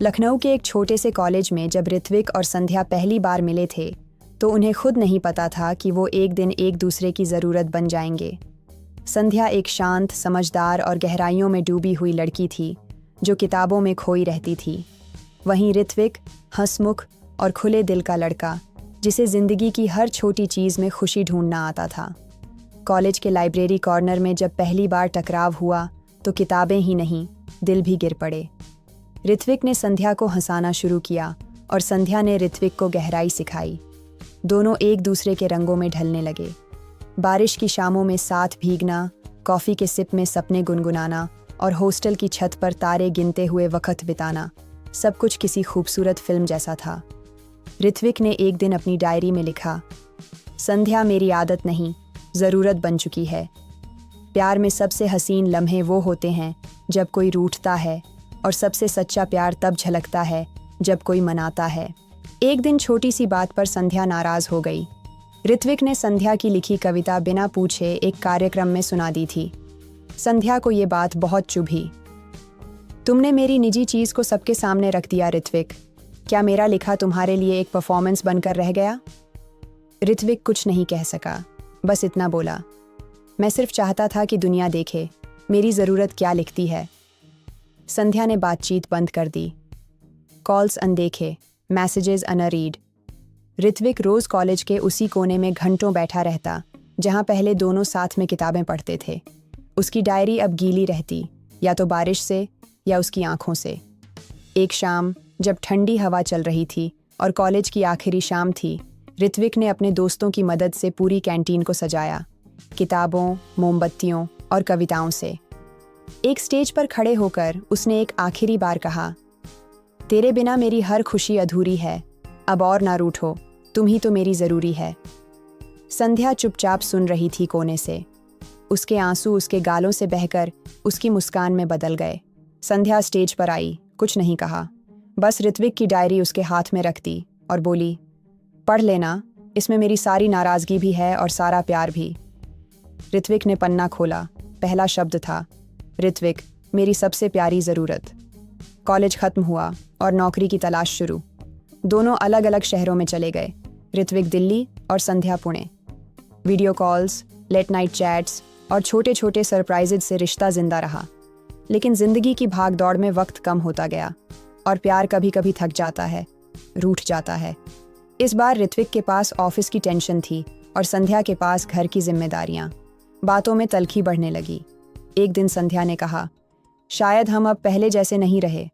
लखनऊ के एक छोटे से कॉलेज में जब ऋत्विक और संध्या पहली बार मिले थे तो उन्हें खुद नहीं पता था कि वो एक दिन एक दूसरे की ज़रूरत बन जाएंगे। संध्या एक शांत, समझदार और गहराइयों में डूबी हुई लड़की थी जो किताबों में खोई रहती थी। वहीं ऋत्विक हंसमुख और खुले दिल का लड़का जिसे ज़िंदगी की हर छोटी चीज़ में खुशी ढूंढना आता था। कॉलेज के लाइब्रेरी कॉर्नर में जब पहली बार टकराव हुआ तो किताबें ही नहीं, दिल भी गिर पड़े। ऋत्विक ने संध्या को हंसाना शुरू किया और संध्या ने ऋत्विक को गहराई सिखाई। दोनों एक दूसरे के रंगों में ढलने लगे। बारिश की शामों में साथ भीगना, कॉफ़ी के सिप में सपने गुनगुनाना और हॉस्टल की छत पर तारे गिनते हुए वक्त बिताना, सब कुछ किसी खूबसूरत फिल्म जैसा था। ऋत्विक ने एक दिन अपनी डायरी में लिखा, संध्या मेरी आदत नहीं, ज़रूरत बन चुकी है। प्यार में सबसे हसीन लम्हे वो होते हैं जब कोई रूठता है और सबसे सच्चा प्यार तब झलकता है जब कोई मनाता है। एक दिन छोटी सी बात पर संध्या नाराज़ हो गई। ऋत्विक ने संध्या की लिखी कविता बिना पूछे एक कार्यक्रम में सुना दी थी। संध्या को ये बात बहुत चुभी। तुमने मेरी निजी चीज़ को सबके सामने रख दिया ऋत्विक। क्या मेरा लिखा तुम्हारे लिए एक परफॉर्मेंस बनकर रह गया? ऋत्विक कुछ नहीं कह सका, बस इतना बोला, मैं सिर्फ चाहता था कि दुनिया देखे मेरी ज़रूरत क्या लिखती है। संध्या ने बातचीत बंद कर दी। कॉल्स अनदेखे, मैसेजेस अनरीड। ऋत्विक रोज़ कॉलेज के उसी कोने में घंटों बैठा रहता जहाँ पहले दोनों साथ में किताबें पढ़ते थे। उसकी डायरी अब गीली रहती, या तो बारिश से या उसकी आंखों से। एक शाम जब ठंडी हवा चल रही थी और कॉलेज की आखिरी शाम थी, ऋत्विक ने अपने दोस्तों की मदद से पूरी कैंटीन को सजाया, किताबों, मोमबत्तियों और कविताओं से। एक स्टेज पर खड़े होकर उसने एक आखिरी बार कहा, तेरे बिना मेरी हर खुशी अधूरी है, अब और ना रूठो, तुम ही तो मेरी ज़रूरी है। संध्या चुपचाप सुन रही थी कोने से। उसके आंसू उसके गालों से बहकर उसकी मुस्कान में बदल गए। संध्या स्टेज पर आई, कुछ नहीं कहा, बस ऋत्विक की डायरी उसके हाथ में रख दी और बोली, पढ़ लेना, इसमें मेरी सारी नाराज़गी भी है और सारा प्यार भी। ऋत्विक ने पन्ना खोला। पहला शब्द था, ऋत्विक, मेरी सबसे प्यारी ज़रूरत। कॉलेज ख़त्म हुआ और नौकरी की तलाश शुरू। दोनों अलग अलग शहरों में चले गए, ऋत्विक दिल्ली और Sandhya Pune. Video calls, late night chats और छोटे छोटे सरप्राइजेज से रिश्ता जिंदा रहा। लेकिन ज़िंदगी की भाग दौड़ में वक्त कम होता गया और प्यार कभी कभी थक जाता है, रूठ जाता है। इस बार ऋत्विक के पास ऑफिस की टेंशन थी और संध्या के पास घर की जिम्मेदारियां। बातों में तल्खी बढ़ने लगी। एक दिन संध्या ने कहा, शायद हम अब पहले जैसे नहीं रहे।